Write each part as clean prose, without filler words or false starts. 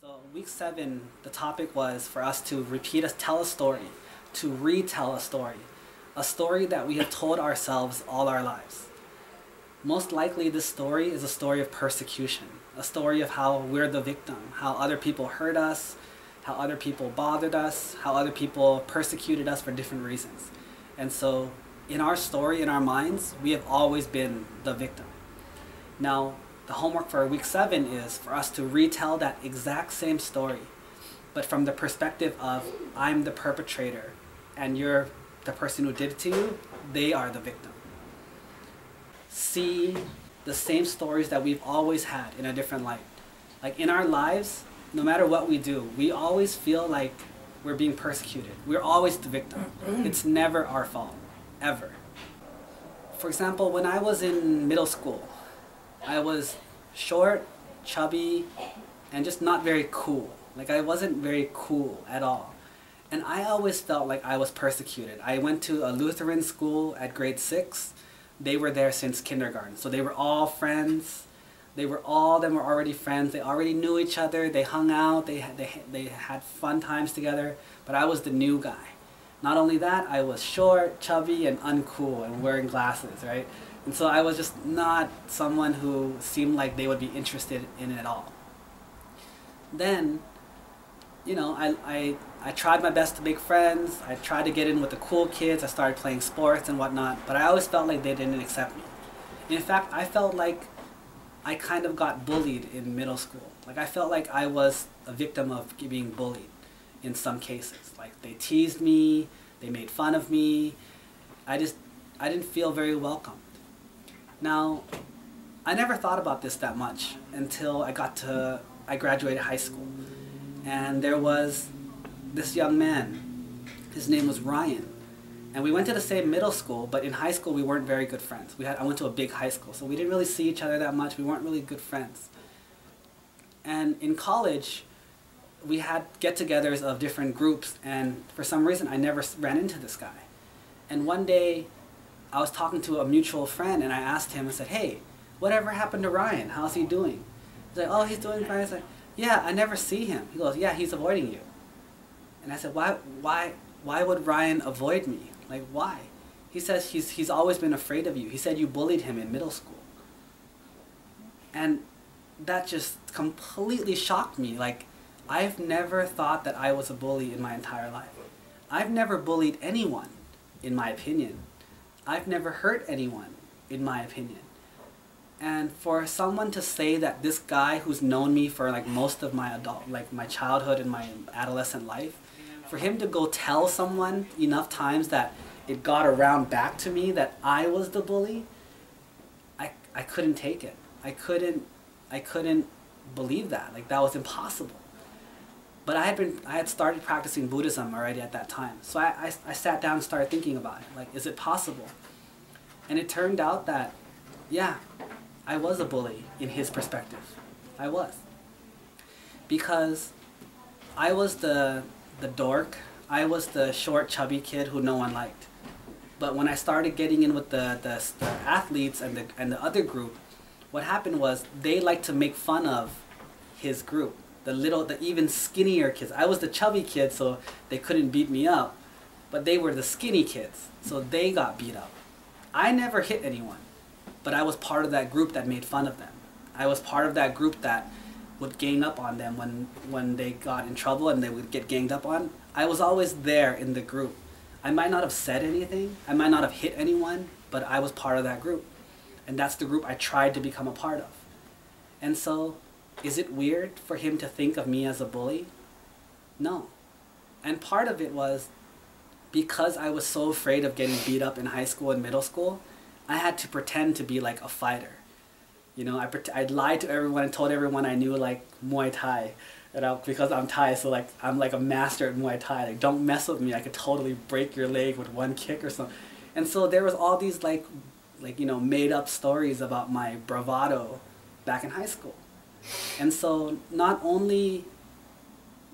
So week 7, the topic was for us to tell a story, to retell a story that we have told ourselves all our lives. Most likely this story is a story of persecution, a story of how we're the victim, how other people hurt us, how other people bothered us, how other people persecuted us for different reasons. And so in our story, in our minds, we have always been the victim. Now, the homework for week 7 is for us to retell that exact same story, but from the perspective of I'm the perpetrator and you're the person who did it to you, they are the victim. See the same stories that we've always had in a different light. Like in our lives, no matter what we do, we always feel like we're being persecuted. We're always the victim. It's never our fault, ever. For example, when I was in middle school, I was short, chubby, and just not very cool. Like I wasn't very cool at all. And I always felt like I was persecuted. I went to a Lutheran school at grade 6. They were there since kindergarten. So they were all friends. All of them were already friends. They already knew each other. They hung out. They had fun times together. But I was the new guy. Not only that, I was short, chubby, and uncool and wearing glasses, right? And so I was just not someone who seemed like they would be interested in it at all. Then, you know, I tried my best to make friends. I tried to get in with the cool kids. I started playing sports and whatnot. But I always felt like they didn't accept me. In fact, I felt like I kind of got bullied in middle school. Like I felt like I was a victim of being bullied in some cases. Like they teased me, they made fun of me. I didn't feel very welcome. Now, I never thought about this that much until I graduated high school. And there was this young man. His name was Ryan. And we went to the same middle school, but in high school we weren't very good friends. I went to a big high school, so we didn't really see each other that much. We weren't really good friends. And in college, we had get-togethers of different groups, and for some reason I never ran into this guy. And one day, I was talking to a mutual friend, and I asked him, I said, hey, whatever happened to Ryan? How's he doing? He's like, oh, he's doing fine. I was like, yeah, I never see him. He goes, yeah, he's avoiding you. And I said, why would Ryan avoid me? Like, why? He says he's always been afraid of you. He said you bullied him in middle school. And that just completely shocked me. Like, I've never thought that I was a bully in my entire life. I've never bullied anyone, in my opinion. I've never hurt anyone, in my opinion. And for someone to say that this guy who's known me for like most of my my childhood and my adolescent life, for him to go tell someone enough times that it got around back to me that I was the bully, I couldn't take it. I couldn't believe that. Like that was impossible. But I had started practicing Buddhism already at that time. So I sat down and started thinking about it. Like, is it possible? And it turned out that, yeah, I was a bully in his perspective. I was. Because I was the dork. I was the short, chubby kid who no one liked. But when I started getting in with the athletes and the other group, what happened was they liked to make fun of his group. The even skinnier kids. I was the chubby kid, so they couldn't beat me up. But they were the skinny kids, so they got beat up. I never hit anyone, but I was part of that group that made fun of them. I was part of that group that would gang up on them when they got in trouble and they would get ganged up on. I was always there in the group. I might not have said anything, I might not have hit anyone, but I was part of that group. And that's the group I tried to become a part of. And so, is it weird for him to think of me as a bully? No. And part of it was because I was so afraid of getting beat up in high school and middle school, I had to pretend to be like a fighter. You know, I lied to everyone and told everyone I knew like Muay Thai. Because I'm Thai, so like I'm like a master at Muay Thai. Like, don't mess with me. I could totally break your leg with one kick or something. And so there was all these like you know, made up stories about my bravado back in high school. And so not only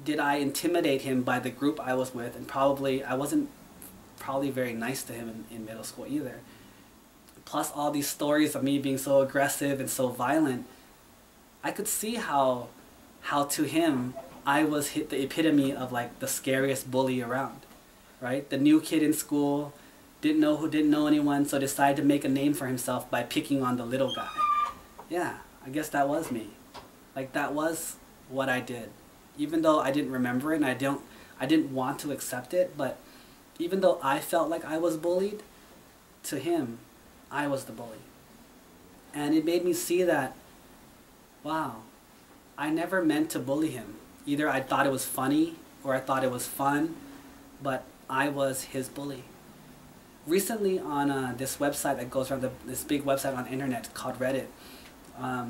did I intimidate him by the group I was with, and I wasn't very nice to him in middle school either. Plus all these stories of me being so aggressive and so violent, I could see how how to him, I was the epitome of like the scariest bully around, right? The new kid in school, didn't know anyone, so decided to make a name for himself by picking on the little guy. Yeah, I guess that was me. Like, that was what I did. Even though I didn't remember it and I didn't want to accept it, but even though I felt like I was bullied, to him, I was the bully. And it made me see that, wow, I never meant to bully him. Either I thought it was funny or I thought it was fun, but I was his bully. Recently on this website that goes around, this big website on the internet called Reddit,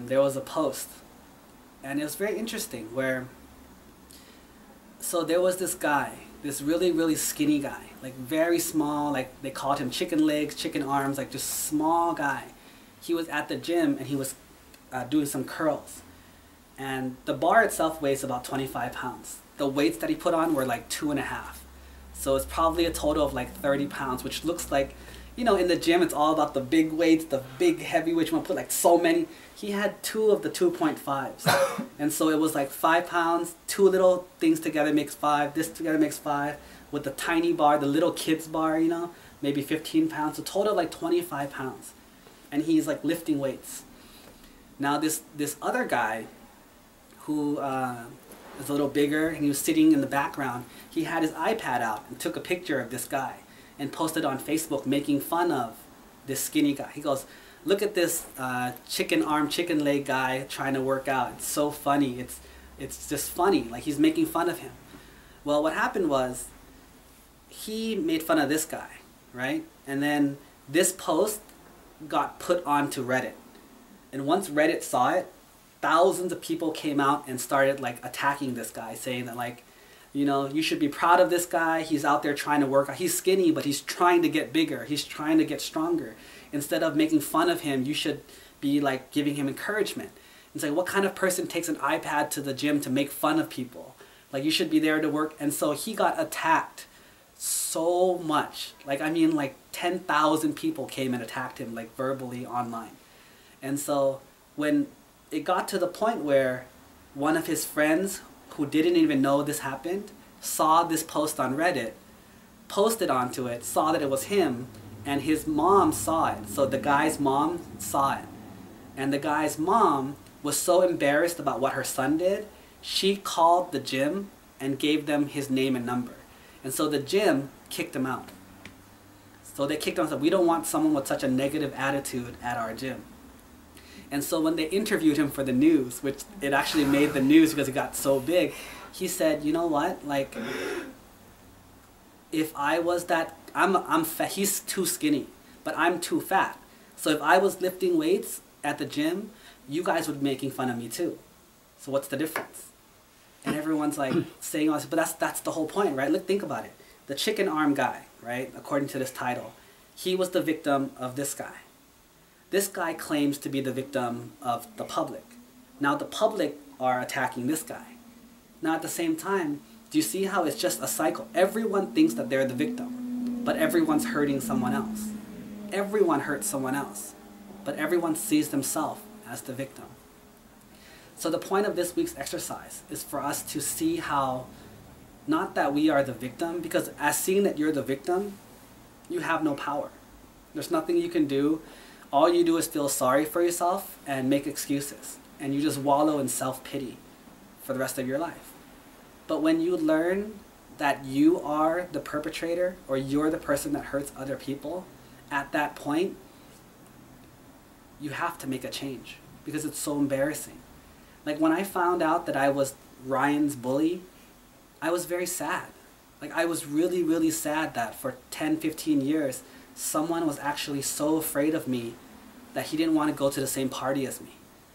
there was a post, and it was very interesting where, so there was this guy, this really, really skinny guy, like very small, like they called him chicken legs, chicken arms, like just small guy. He was at the gym and he was doing some curls. And the bar itself weighs about 25 pounds. The weights that he put on were like 2.5. So it's probably a total of like 30 pounds, which looks like, you know, in the gym it's all about the big weights, the big heavy weights. You want to put like so many. He had 2 of the 2.5s. And so it was like 5 pounds, 2 little things together makes 5, this together makes 5, with the tiny bar, the little kids bar, you know, maybe 15 pounds, a total of like 25 pounds. And he's like lifting weights. Now this other guy who is a little bigger, and he was sitting in the background, he had his iPad out and took a picture of this guy and posted on Facebook making fun of this skinny guy. He goes, look at this chicken arm, chicken leg guy trying to work out. It's so funny. It's just funny. Like, he's making fun of him. Well, what happened was he made fun of this guy, right? And then this post got put onto Reddit. And once Reddit saw it, thousands of people came out and started like attacking this guy, saying that, like, you know, you should be proud of this guy. He's out there trying to work out. He's skinny, but he's trying to get bigger. He's trying to get stronger. Instead of making fun of him, you should be like giving him encouragement. It's like, what kind of person takes an iPad to the gym to make fun of people? Like, you should be there to work. And so he got attacked so much. Like, I mean, like 10,000 people came and attacked him, like verbally online. And so when it got to the point where one of his friends who didn't even know this happened saw this post on Reddit, posted onto it, saw that it was him, and his mom saw it. So the guy's mom saw it. And the guy's mom was so embarrassed about what her son did, she called the gym and gave them his name and number. And so the gym kicked him out. So they kicked him out and said, we don't want someone with such a negative attitude at our gym. And so when they interviewed him for the news, which it actually made the news because it got so big, he said, you know what, like, if I was that, I'm fat, he's too skinny, but I'm too fat. So if I was lifting weights at the gym, you guys would be making fun of me too. So what's the difference? And everyone's like saying all this, but that's the whole point, right? Look, think about it. The chicken arm guy, right, according to this title, he was the victim of this guy. This guy claims to be the victim of the public. Now the public are attacking this guy. Now at the same time, do you see how it's just a cycle? Everyone thinks that they're the victim, but everyone's hurting someone else. Everyone hurts someone else, but everyone sees themselves as the victim. So the point of this week's exercise is for us to see how, not that we are the victim, because as seeing that you're the victim, you have no power. There's nothing you can do. All you do is feel sorry for yourself and make excuses. And you just wallow in self-pity for the rest of your life. But when you learn that you are the perpetrator or you're the person that hurts other people, at that point, you have to make a change because it's so embarrassing. Like, when I found out that I was Ryan's bully, I was very sad. Like, I was really, really sad that for 10, 15 years, someone was actually so afraid of me that he didn't want to go to the same party as me.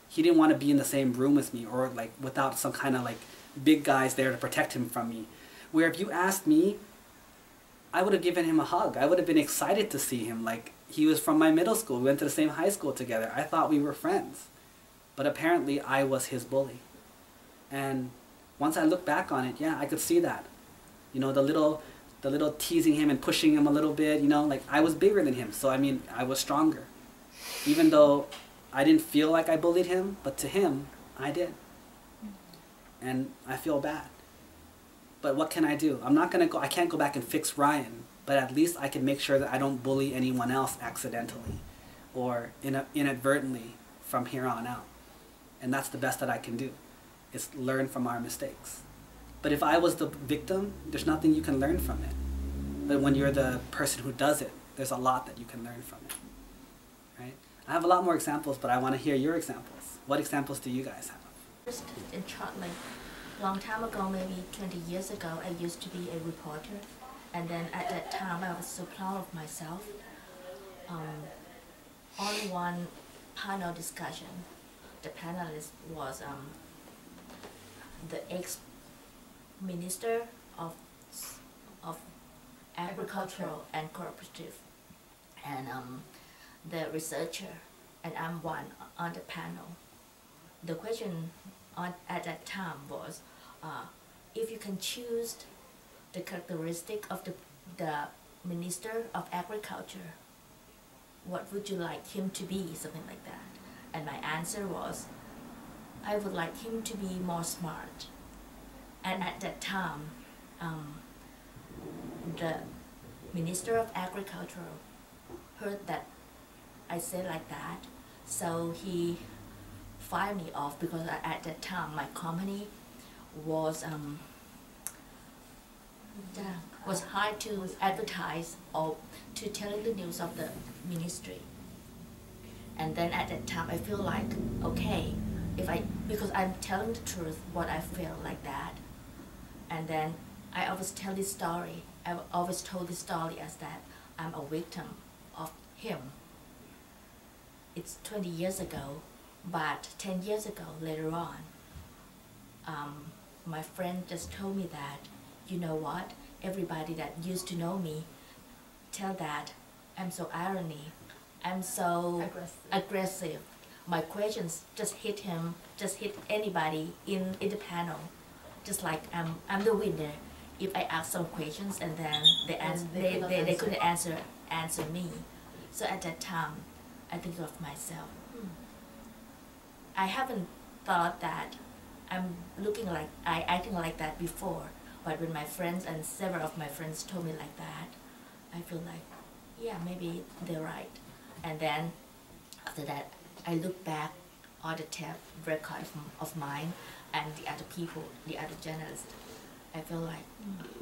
He didn't want to be in the same room as me, or like without some kind of like big guys there to protect him from me. Where if you asked me, I would have given him a hug. I would have been excited to see him. Like, he was from my middle school. We went to the same high school together. I thought we were friends. But apparently I was his bully. And once I look back on it, yeah, I could see that. You know, the little teasing him and pushing him a little bit, you know, like, I was bigger than him. So, I mean, I was stronger. Even though I didn't feel like I bullied him, but to him, I did. and I feel bad. But what can I do? I can't go back and fix Ryan, but at least I can make sure that I don't bully anyone else accidentally or inadvertently from here on out. And that's the best that I can do, is learn from our mistakes. But if I was the victim, there's nothing you can learn from it. But when you're the person who does it, there's a lot that you can learn from it, right? I have a lot more examples, but I want to hear your examples. What examples do you guys have? Just in short, like long time ago, maybe 20 years ago, I used to be a reporter, and then at that time I was so proud of myself. On one panel discussion, the panelist was the ex-minister of agricultural and cooperative, and the researcher, and I'm one on the panel. The question at that time was, if you can choose the characteristic of the Minister of Agriculture, what would you like him to be, something like that. And my answer was, I would like him to be more smart. And at that time, the Minister of Agriculture heard that I said like that, so he fired me off, because at that time my company was hired to advertise or to tell the news of the ministry. And then at that time I feel like, okay, because I'm telling the truth, what I feel like that. And then I always tell this story, I've always told this story as that I'm a victim of him. It's 20 years ago, but 10 years ago, later on, my friend just told me that, you know what, everybody that used to know me tell that I'm so irony, I'm so aggressive. My questions just hit him, just hit anybody in the panel, just like I'm the winner. If I ask some questions and then they couldn't answer me. So at that time, I think of myself, I haven't thought that I'm acting like that before, but when my friends and several of my friends told me like that, I feel like, yeah, maybe they're right. And then after that, I look back on the tape record of mine and the other people, the other journalists. I feel like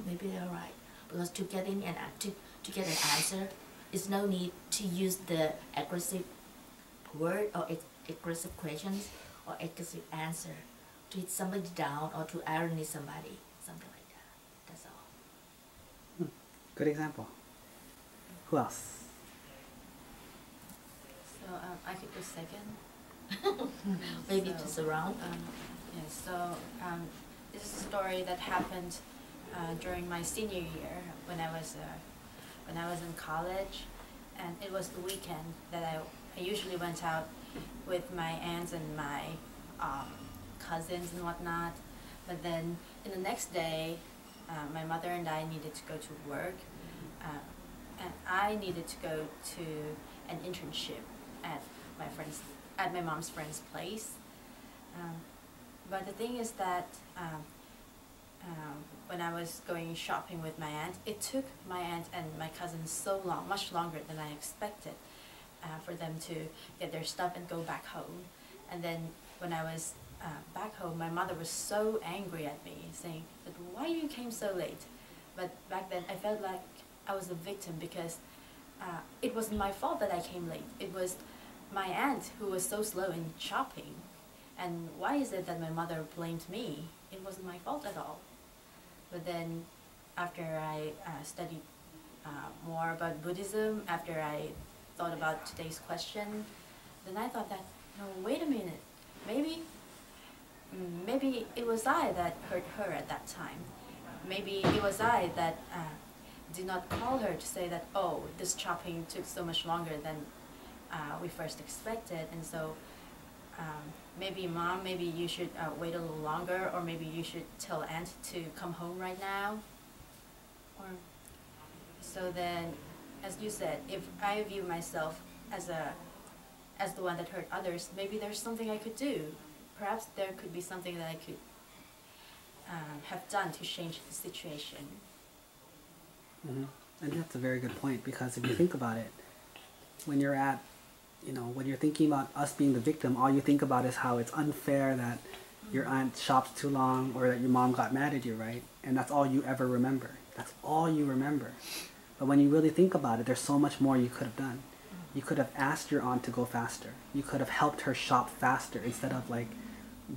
maybe they're right, because to get an answer, is no need to use the aggressive word or aggressive questions or aggressive answer to hit somebody down or to irony somebody, something like that. That's all. Good example. Who else? So I could go second. Maybe just around. Yes. So this is a story that happened during my senior year when I was in college, and it was the weekend that I usually went out with my aunts and my cousins and whatnot. But then in the next day, my mother and I needed to go to work, and I needed to go to an internship at my mom's friend's place. But the thing is that when I was going shopping with my aunt, it took my aunt and my cousins so long, much longer than I expected, for them to get their stuff and go back home. And then when I was back home, my mother was so angry at me, saying that, why you came so late? But back then I felt like I was a victim, because it wasn't my fault that I came late. It was my aunt who was so slow in shopping. And why is it that my mother blamed me? It wasn't my fault at all. But then after I studied more about Buddhism, after I thought about today's question, then I thought that, no, wait a minute, maybe it was I that hurt her at that time. Maybe it was I that did not call her to say that, oh, this shopping took so much longer than we first expected, and so maybe mom, maybe you should wait a little longer, or maybe you should tell aunt to come home right now. Or so then, as you said, if I view myself as the one that hurt others, maybe there's something I could do. Perhaps there could be something that I could have done to change the situation. Mm-hmm. And that's a very good point, because if you think about it, when you're at, when you're thinking about us being the victim, all you think about is how it's unfair that your aunt shops too long or that your mom got mad at you, right? And that's all you ever remember. That's all you remember. But when you really think about it, there's so much more you could have done. You could have asked your aunt to go faster. You could have helped her shop faster instead of like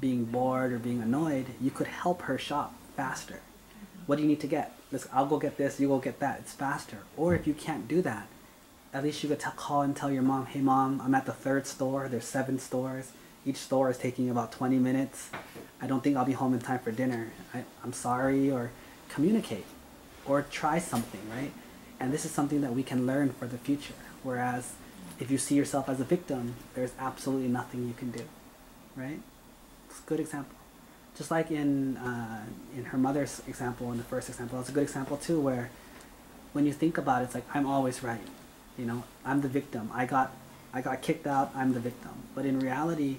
being bored or being annoyed. You could help her shop faster. What do you need to get? I'll go get this, you go get that. It's faster. Or if you can't do that, at least you could call and tell your mom, hey mom, I'm at the 3rd store. There's 7 stores. Each store is taking about 20 minutes. I don't think I'll be home in time for dinner. I'm sorry. Or communicate. Or try something, right? And this is something that we can learn for the future. Whereas if you see yourself as a victim, there's absolutely nothing you can do, right? It's a good example. Just like in her mother's example, in the first example, it's a good example too, where when you think about it, it's like, I'm always right. I'm the victim. I got kicked out, I'm the victim. But in reality,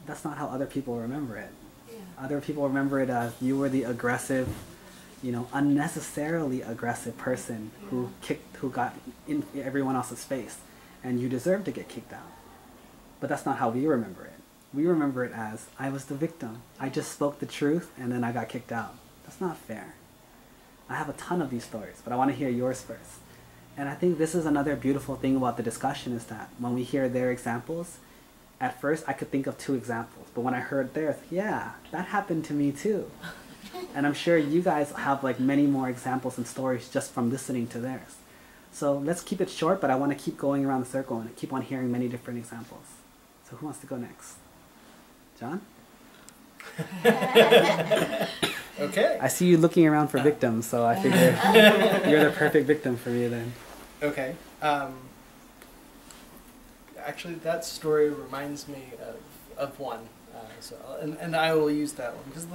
that's not how other people remember it. Yeah. Other people remember it as you were the aggressive, unnecessarily aggressive person who got in everyone else's face, and you deserve to get kicked out. But that's not how we remember it. We remember it as, I was the victim. I just spoke the truth and then I got kicked out. That's not fair. I have a ton of these stories, but I want to hear yours first. And I think this is another beautiful thing about the discussion, is that when we hear their examples, at first I could think of 2 examples, but when I heard theirs, yeah, that happened to me too. And I'm sure you guys have like many more examples and stories just from listening to theirs. So let's keep it short, but I want to keep going around the circle and keep on hearing many different examples. So who wants to go next? John? Okay. I see you looking around for victims, so I figure you're the perfect victim for me then. Okay. Actually, that story reminds me of one. And I will use that one because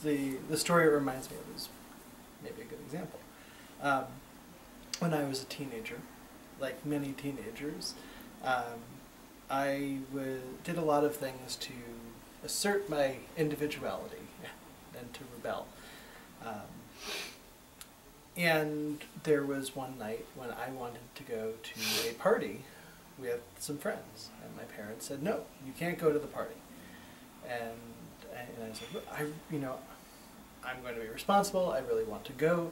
the story it reminds me of is maybe a good example. When I was a teenager, like many teenagers, I did a lot of things to assert my individuality and to rebel. And there was one night when I wanted to go to a party with some friends, and my parents said, no, you can't go to the party. And I said, I'm going to be responsible. I really want to go.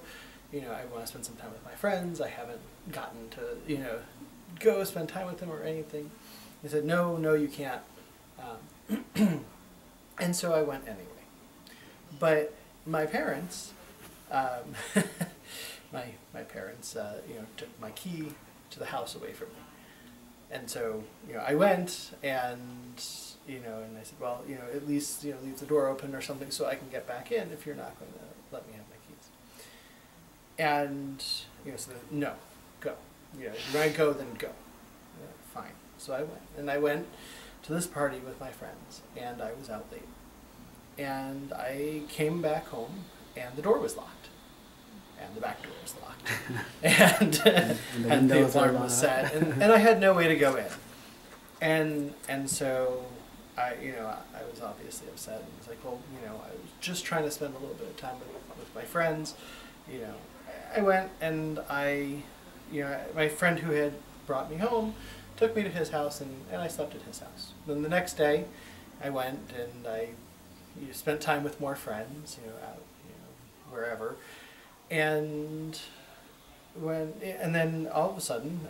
I want to spend some time with my friends. I haven't gotten to, go spend time with them or anything. They said, no, you can't. And so I went anyway. But my parents, my parents, took my key to the house away from me. And so, I went and, and I said, well, at least, leave the door open or something so I can get back in if you're not going to let me have my keys. And, so no, go. If you're going to go, then go. Fine. So I went. And I went to this party with my friends, and I was out late. And I came back home, and the door was locked. And the back door was locked. and the alarm was set. And I had no way to go in. And so I was obviously upset. And was like, well, I was just trying to spend a little bit of time with my friends. I went and my friend who had brought me home took me to his house, and I slept at his house. Then the next day, I went and I spent time with more friends, out, wherever. And then all of a sudden,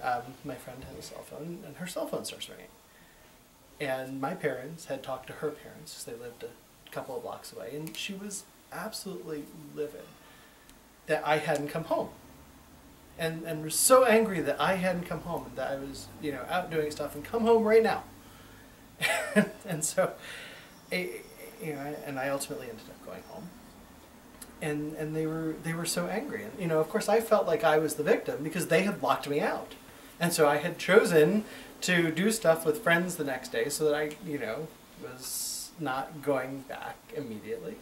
my friend had a cell phone, and her cell phone starts ringing. And my parents had talked to her parents, because they lived a couple of blocks away, and she was absolutely livid that I hadn't come home. And was so angry that I hadn't come home, and that I was, out doing stuff, and come home right now. And so, and I ultimately ended up going home. And they were so angry. And, of course I felt like I was the victim because they had locked me out. And so I had chosen to do stuff with friends the next day so that I, was not going back immediately.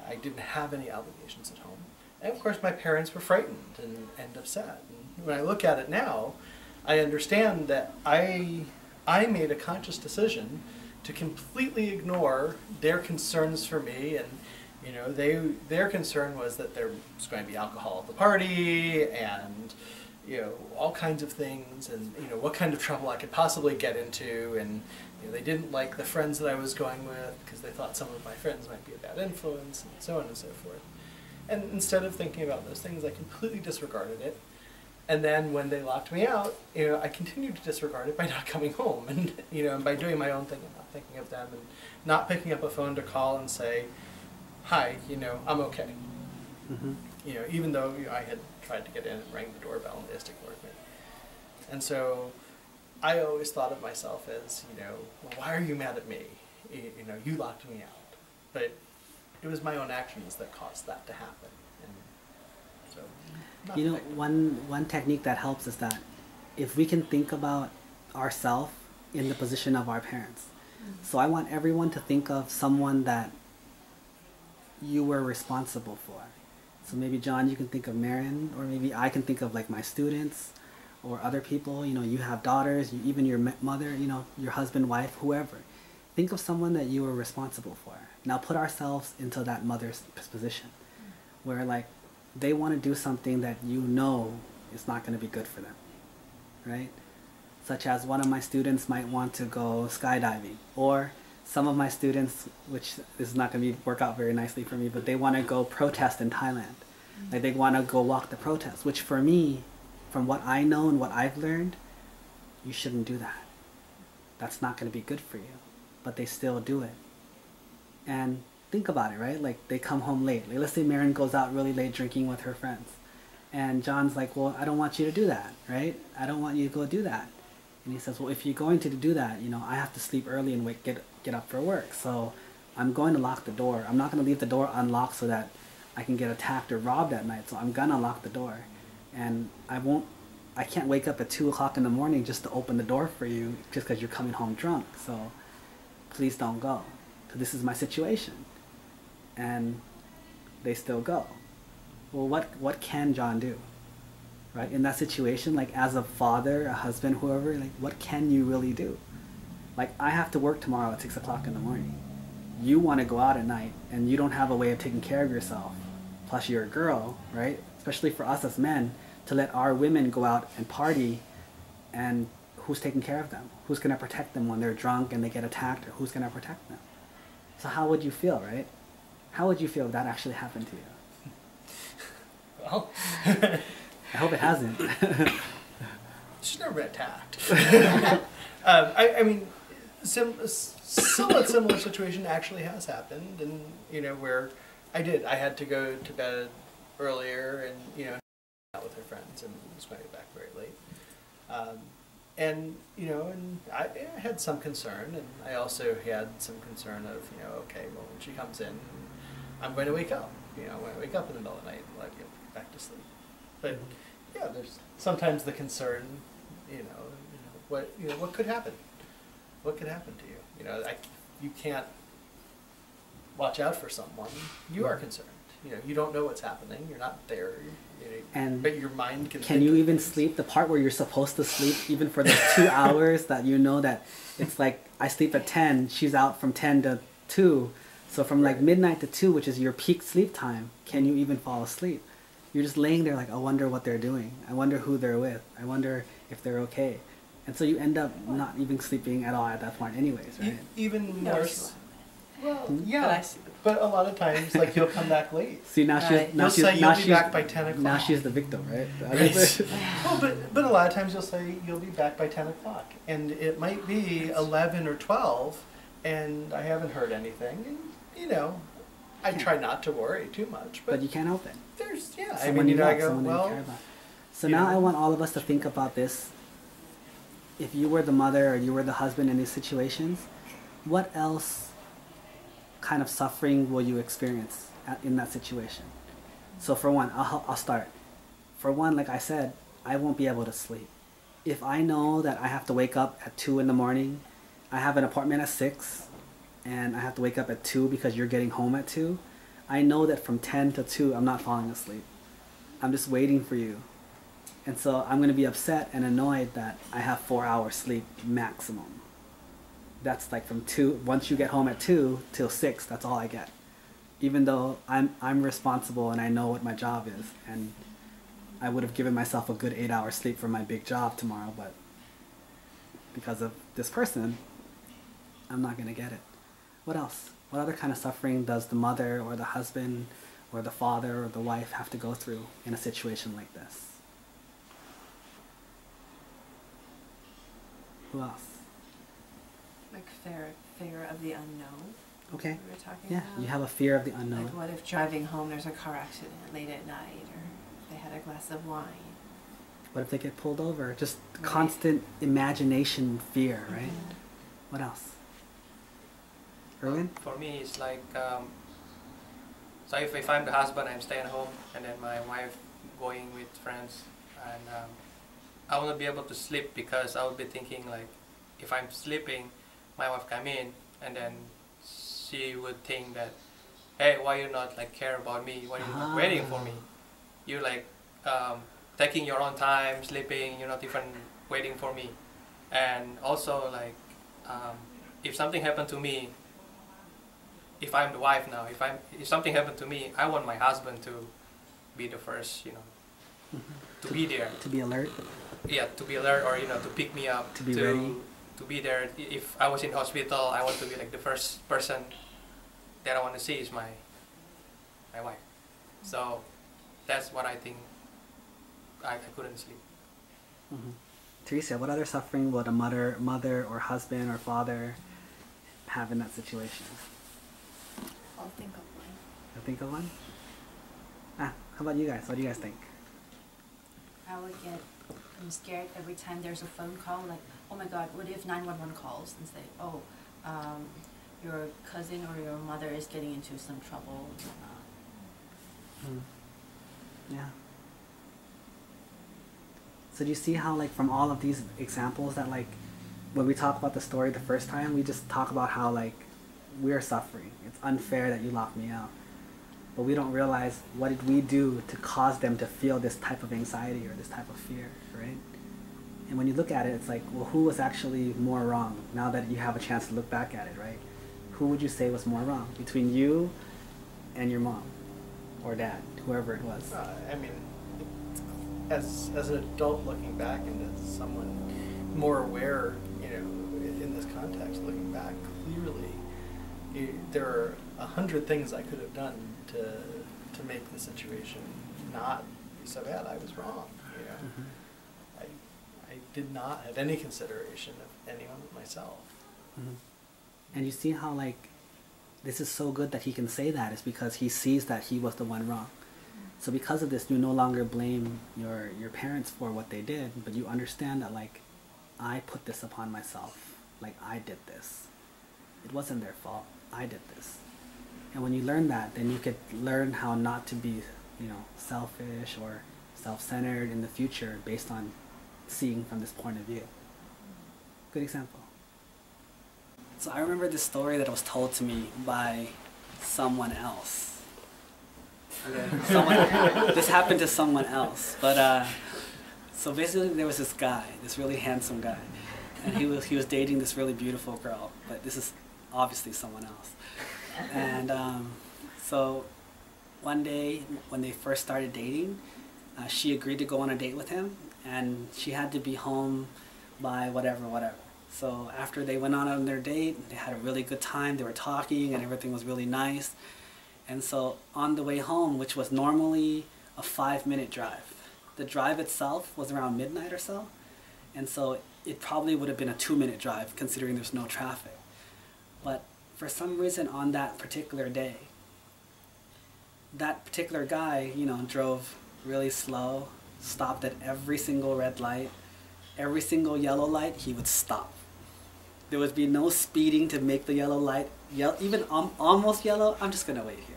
I didn't have any obligations at home. And of course my parents were frightened and upset. And when I look at it now, I understand that I made a conscious decision to completely ignore their concerns for me. And you know, their concern was that there was going to be alcohol at the party, and you know, all kinds of things, and you know, what kind of trouble I could possibly get into. And you know, they didn't like the friends that I was going with because they thought some of my friends might be a bad influence, and so on and so forth. And instead of thinking about those things, I completely disregarded it. And then when they locked me out, you know, I continued to disregard it by not coming home, and you know, and by doing my own thing and not thinking of them, and not picking up a phone to call and say, "Hi, you know, I'm okay." Mm-hmm. You know, even though you know, I had tried to get in and rang the doorbell and they just ignored me. And so I always thought of myself as, you know, well, why are you mad at me? You know, you locked me out. But it was my own actions that caused that to happen. And so, not You know, the victim. one technique that helps is that if we can think about ourselves in the position of our parents. So I want everyone to think of someone that you were responsible for. So maybe John, you can think of Marin, or maybe I can think of like my students or other people. You know, you have daughters, even your mother, you know, your husband, wife, whoever. Think of someone that you were responsible for. Now put ourselves into that mother's position where like they want to do something that you know is not going to be good for them, right? Such as one of my students might want to go skydiving, or some of my students, which is not going to work out very nicely for me, but they want to go protest in Thailand. Like they want to go walk the protest, which for me, from what I know and what I've learned, you shouldn't do that. That's not going to be good for you. But they still do it. And think about it, right? Like they come home late. Like, let's say Marin goes out really late drinking with her friends. And John's like, well, I don't want you to do that, right? I don't want you to go do that. And he says, well, if you're going to do that, you know, I have to sleep early and get up for work. So I'm going to lock the door. I'm not going to leave the door unlocked so that I can get attacked or robbed at night. So I'm going to lock the door. And I can't wake up at 2 o'clock in the morning just to open the door for you just because you're coming home drunk. So please don't go, because this is my situation. And they still go. Well, what can John do? Right? In that situation, like as a father, a husband, whoever, like what can you really do? Like I have to work tomorrow at 6 o'clock in the morning. You want to go out at night and you don't have a way of taking care of yourself. Plus you're a girl, right? Especially for us as men, to let our women go out and party, and who's taking care of them? Who's going to protect them when they're drunk and they get attacked, or who's going to protect them? So how would you feel, right? How would you feel if that actually happened to you? Well, I hope it hasn't. she's never been attacked. I mean, somewhat similar situation actually has happened, and you know, where I had to go to bed earlier, and you know, out with her friends, and was going to get back very late. And you know, and I had some concern, and I also had some concern of, you know, okay, well, when she comes in, I'm going to wake up. You know, I'm going to wake up in the middle of the night and let you get back to sleep. But yeah, there's sometimes the concern, what could happen? What could happen to you? You know, you can't watch out for someone. You are concerned. You know, you don't know what's happening. You're not there. And but your mind can. Can you even sleep? The part where you're supposed to sleep, even for those 2 hours that you know that it's like I sleep at 10, she's out from 10 to 2. So from like midnight to 2, which is your peak sleep time, can you even fall asleep? You're just laying there like, I wonder what they're doing. I wonder who they're with. I wonder if they're okay. And so you end up not even sleeping at all at that point anyways, right? Even No, more. sure. Well, yeah, but a lot of times, like, you'll come back late. See, now Right. You'll say you'll be back by 10 o'clock. Now she's the victim, right? Right. Well, but a lot of times you'll say you'll be back by 10 o'clock, and it might be 11 or 12, and I haven't heard anything, and you know, I try not to worry too much, But you can't help it. there's I Someone mean, you I love, go, someone that you well, care about. So you now know. I want all of us to think about this. If you were the mother or you were the husband in these situations, what else kind of suffering will you experience in that situation? So for one, I'll start. For one, like I said, I won't be able to sleep. If I know that I have to wake up at 2 in the morning, I have an appointment at 6, and I have to wake up at 2 because you're getting home at 2, I know that from 10 to 2, I'm not falling asleep. I'm just waiting for you. And so I'm going to be upset and annoyed that I have 4 hours sleep maximum. that's like from 2, once you get home at 2 till 6, that's all I get. Even though I'm responsible and I know what my job is, and I would have given myself a good 8 hours sleep for my big job tomorrow, but because of this person, I'm not gonna get it. What else? What other kind of suffering does the mother or the husband or the father or the wife have to go through in a situation like this? Who else? Like fear of the unknown. Okay. We were talking Yeah, about. you have a fear of the unknown. Like what if driving home there's a car accident late at night, or they had a glass of wine. What if they get pulled over? Just Right. constant imagination fear, right? What else? Erwin? For me, it's like, so if I'm the husband, I'm staying home, and then my wife going with friends, and I won't be able to sleep because I will be thinking like, if I'm sleeping, my wife come in, and then she would think that, hey, why you not like care about me? Why you not waiting for me? You like taking your own time, sleeping. You're not even waiting for me. And also like, if something happened to me, if I'm the wife now, if something happened to me, I want my husband to be the first, to be there. To be alert? Yeah, to be alert, or to pick me up. To be ready. To be there. If I was in hospital, I want to be like the first person that I want to see is my wife. So that's what I think. I couldn't sleep. Mm-hmm. Teresa, what other suffering would a mother or husband or father have in that situation? I'll think of one. You think of one? How about you guys? What do you guys think? I'm scared every time there's a phone call, like, oh my God, what if 911 calls and say, oh, your cousin or your mother is getting into some trouble. Yeah. So do you see how, like, from all of these examples that, like, when we talk about the story the first time, we just talk about how, like, we're suffering. It's unfair that you locked me out. But we don't realize what did we do to cause them to feel this type of anxiety or this type of fear, right? And when you look at it, it's like, well, who was actually more wrong? Now that you have a chance to look back at it, right? Who would you say was more wrong between you and your mom or dad, whoever it was? I mean, as an adult looking back, and as someone more aware, in this context, looking back, clearly, there are 100 things I could have done to make the situation not be so bad. I was wrong. Mm-hmm. I did not have any consideration of anyone but myself. Mm-hmm. And you see how, like, this is so good that he can say that is because he sees that he was the one wrong. So because of this, you no longer blame your parents for what they did, but you understand that, like, I put this upon myself. Like, I did this. It wasn't their fault. I did this. And when you learn that, then you could learn how not to be, selfish or self-centered in the future based on seeing from this point of view. Good example. So I remember this story that was told to me by someone else. Okay. This happened to someone else, but so basically there was this guy, this really handsome guy, and he was dating this really beautiful girl, but this is obviously someone else. And so one day when they first started dating, she agreed to go on a date with him, and she had to be home by whatever. So after they went on their date, they had a really good time, they were talking and everything was really nice. And so on the way home, which was normally a 5-minute drive, the drive itself was around midnight or so, and so it probably would have been a 2-minute drive considering there's no traffic. But for some reason on that particular day, that particular guy, drove really slow, stopped at every single red light, every single yellow light, he would stop. There would be no speeding to make the yellow light, even almost yellow, I'm just gonna wait here.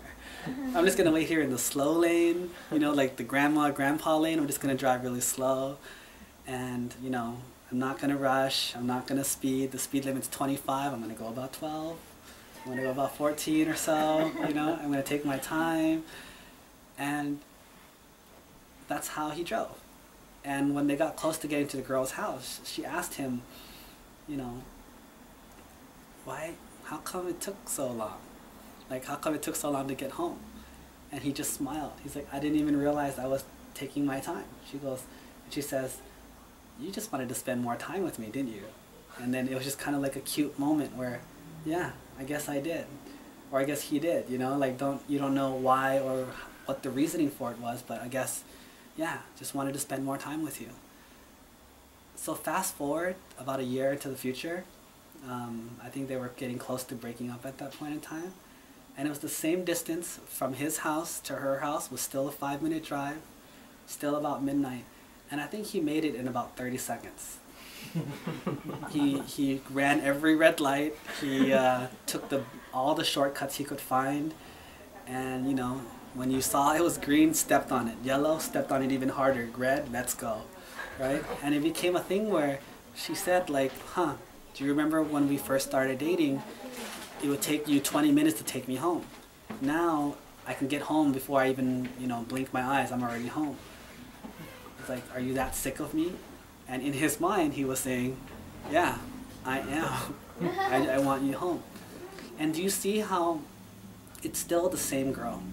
I'm just gonna wait here in the slow lane, like the grandpa lane, I'm just gonna drive really slow. And, I'm not gonna rush, I'm not gonna speed, the speed limit's 25, I'm gonna go about 12. I'm gonna go about 14 or so, I'm gonna take my time. And that's how he drove. And when they got close to getting to the girl's house, she asked him, why, how come it took so long? Like, how come it took so long to get home? And he just smiled. He's like, I didn't even realize I was taking my time. She says, you just wanted to spend more time with me, didn't you? And then it was just kind of like a cute moment where, yeah, I guess I did. Or I guess he did, you know? Like, you don't know why or what the reasoning for it was, but I guess, yeah, just wanted to spend more time with you. So fast forward about a year into the future, I think they were getting close to breaking up at that point in time. And it was the same distance from his house to her house, was still a 5-minute drive, still about midnight. And I think he made it in about 30 seconds. He ran every red light. He took all the shortcuts he could find. And, you know, when you saw it was green, stepped on it. Yellow, stepped on it even harder. Red, let's go. Right? And it became a thing where she said, like, huh, do you remember when we first started dating, it would take you 20 minutes to take me home. Now, I can get home before I even, you know, blink my eyes. I'm already home. It's like, are you that sick of me? And in his mind, he was saying, yeah, I am. I want you home. And do you see how it's still the same girl?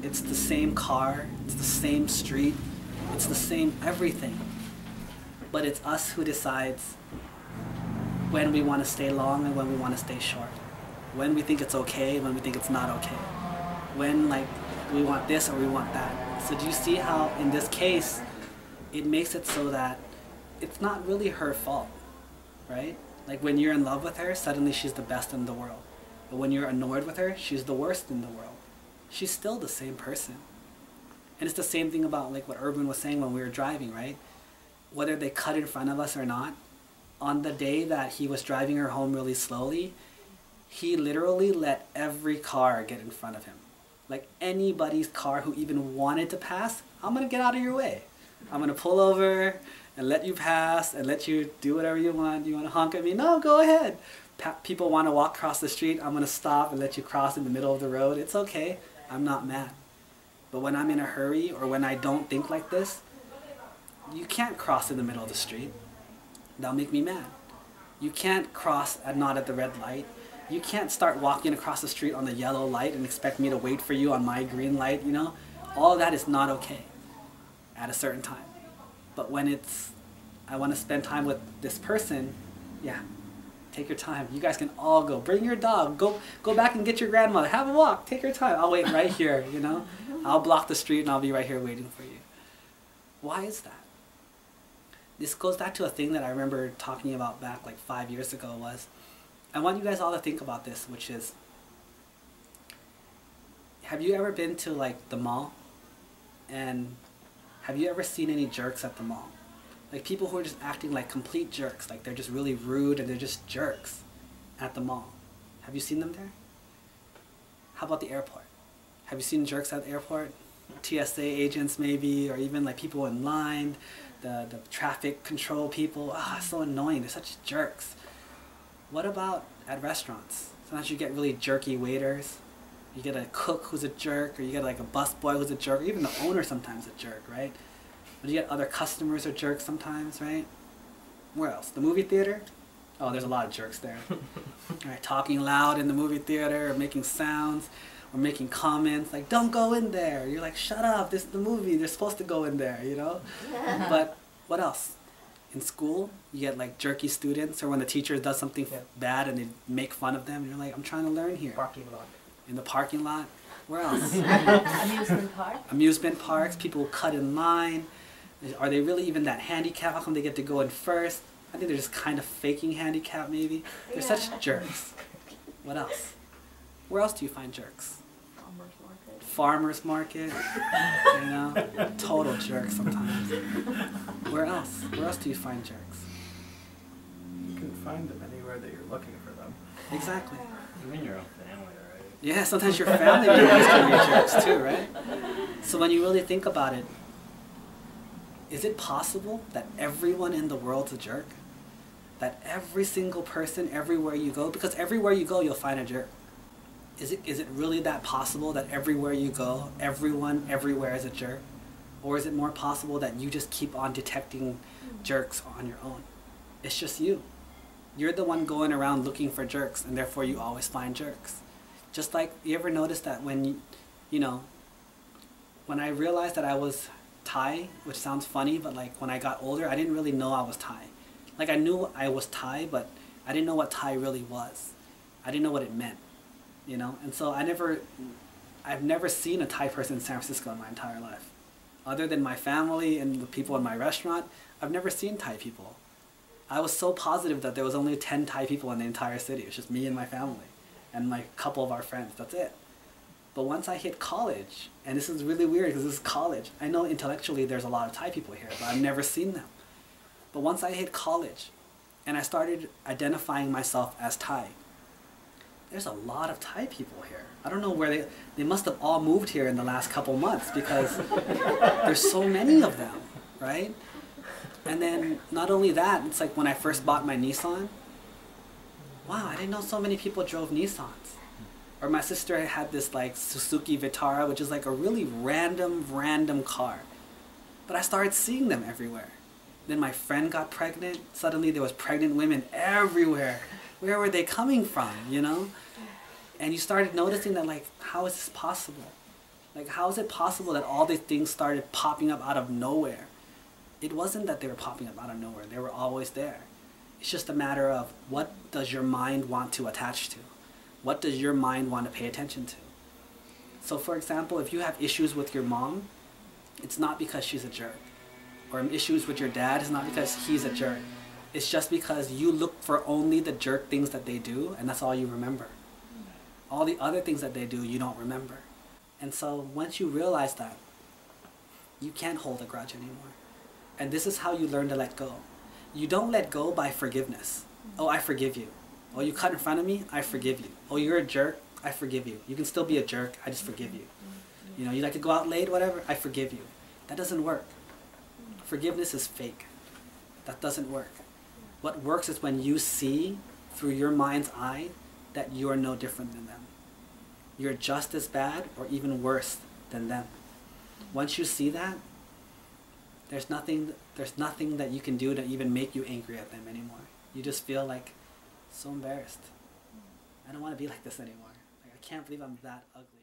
It's the same car. It's the same street. It's the same everything. But it's us who decides when we want to stay long and when we want to stay short. When we think it's okay, when we think it's not okay. When, like, we want this or we want that. So do you see how, in this case, it makes it so that it's not really her fault, right? Like, when you're in love with her, suddenly she's the best in the world. But when you're annoyed with her, she's the worst in the world. She's still the same person. And it's the same thing about, like, what Urban was saying when we were driving, right? Whether they cut in front of us or not, on the day that he was driving her home really slowly, he literally let every car get in front of him. Like, anybody's car who even wanted to pass, I'm gonna get out of your way. I'm gonna pull over and let you pass and let you do whatever you want. You wanna honk at me? No, go ahead. People wanna walk across the street, I'm gonna stop and let you cross in the middle of the road. It's okay, I'm not mad. But when I'm in a hurry or when I don't think like this, you can't cross in the middle of the street. That'll make me mad. You can't cross not at the red light. You can't start walking across the street on the yellow light and expect me to wait for you on my green light, you know? All of that is not okay at a certain time. But when it's, I want to spend time with this person, yeah, take your time. You guys can all go. Bring your dog. Go back and get your grandmother. Have a walk. Take your time. I'll wait right here, you know? I'll block the street and I'll be right here waiting for you. Why is that? This goes back to a thing that I remember talking about back like 5 years ago was, I want you guys all to think about this, which is, have you ever been to like the mall? And have you ever seen any jerks at the mall? Like people who are just acting like complete jerks, like they're just really rude and they're just jerks at the mall. Have you seen them there? How about the airport? Have you seen jerks at the airport? TSA agents maybe, or even like people in line, the traffic control people. Ah, it's so annoying, they're such jerks. What about at restaurants? Sometimes you get really jerky waiters. You get a cook who's a jerk, or you get like a busboy who's a jerk, or even the owner sometimes a jerk, right? But you get other customers are jerks sometimes, right? Where else? The movie theater? Oh, there's a lot of jerks there. Right, talking loud in the movie theater, or making sounds, or making comments like, don't go in there. You're like, shut up, this is the movie, they're supposed to go in there, you know? But what else? In school, you get like jerky students, or when the teacher does something bad and they make fun of them, you're like, I'm trying to learn here. Parking lot. In the parking lot. Where else? Amusement park. Amusement parks, people cut in line. Are they really even that handicapped? How come they get to go in first? I think they're just kind of faking handicap maybe. They're such jerks. What else? Where else do you find jerks? Farmer's market, you know, total jerks sometimes. Where else? Where else do you find jerks? You can find them anywhere that you're looking for them. Exactly. Even your own family, right? Yeah, sometimes your family members can be jerks too, right? So when you really think about it, is it possible that everyone in the world's a jerk? That every single person, everywhere you go, because everywhere you go, you'll find a jerk. Is it really that possible that everywhere you go, everyone, everywhere is a jerk? Or is it more possible that you just keep on detecting jerks on your own? It's just you. you're the one going around looking for jerks, and therefore you always find jerks. Just like, you ever notice that when, you know, when I realized that I was Thai, which sounds funny, but like when I got older, I didn't really know I was Thai. Like I knew I was Thai, but I didn't know what Thai really was. I didn't know what it meant, you know? And so I've never seen a Thai person in San Francisco in my entire life. Other than my family and the people in my restaurant, I've never seen Thai people. I was so positive that there was only 10 Thai people in the entire city. It was just me and my family and my couple of our friends. That's it. But once I hit college, and this is really weird because this is college. I know intellectually there's a lot of Thai people here, but I've never seen them. But once I hit college and I started identifying myself as Thai, there's a lot of Thai people here. I don't know where they must have all moved here in the last couple months because there's so many of them, right? And then not only that, it's like when I first bought my Nissan, wow, I didn't know so many people drove Nissans. Or my sister had this like Suzuki Vitara, which is like a really random car. But I started seeing them everywhere. Then my friend got pregnant. Suddenly there was pregnant women everywhere. Where were they coming from, you know? And you started noticing that, like, how is this possible? Like, how is it possible that all these things started popping up out of nowhere? It wasn't that they were popping up out of nowhere. They were always there. It's just a matter of what does your mind want to attach to? What does your mind want to pay attention to? So for example, if you have issues with your mom, it's not because she's a jerk. Or issues with your dad, it's not because he's a jerk. It's just because you look for only the jerk things that they do, and that's all you remember. All the other things that they do, you don't remember. And so once you realize that, you can't hold a grudge anymore. And this is how you learn to let go. You don't let go by forgiveness. Oh, I forgive you. Oh, you cut in front of me? I forgive you. Oh, you're a jerk? I forgive you. You can still be a jerk. I just forgive you. You know, you like to go out late, whatever? I forgive you. That doesn't work. Forgiveness is fake. That doesn't work. What works is when you see through your mind's eye that you are no different than them. You're just as bad or even worse than them. Once you see that, there's nothing that you can do to even make you angry at them anymore. You just feel like so embarrassed. I don't want to be like this anymore. Like, I can't believe I'm that ugly.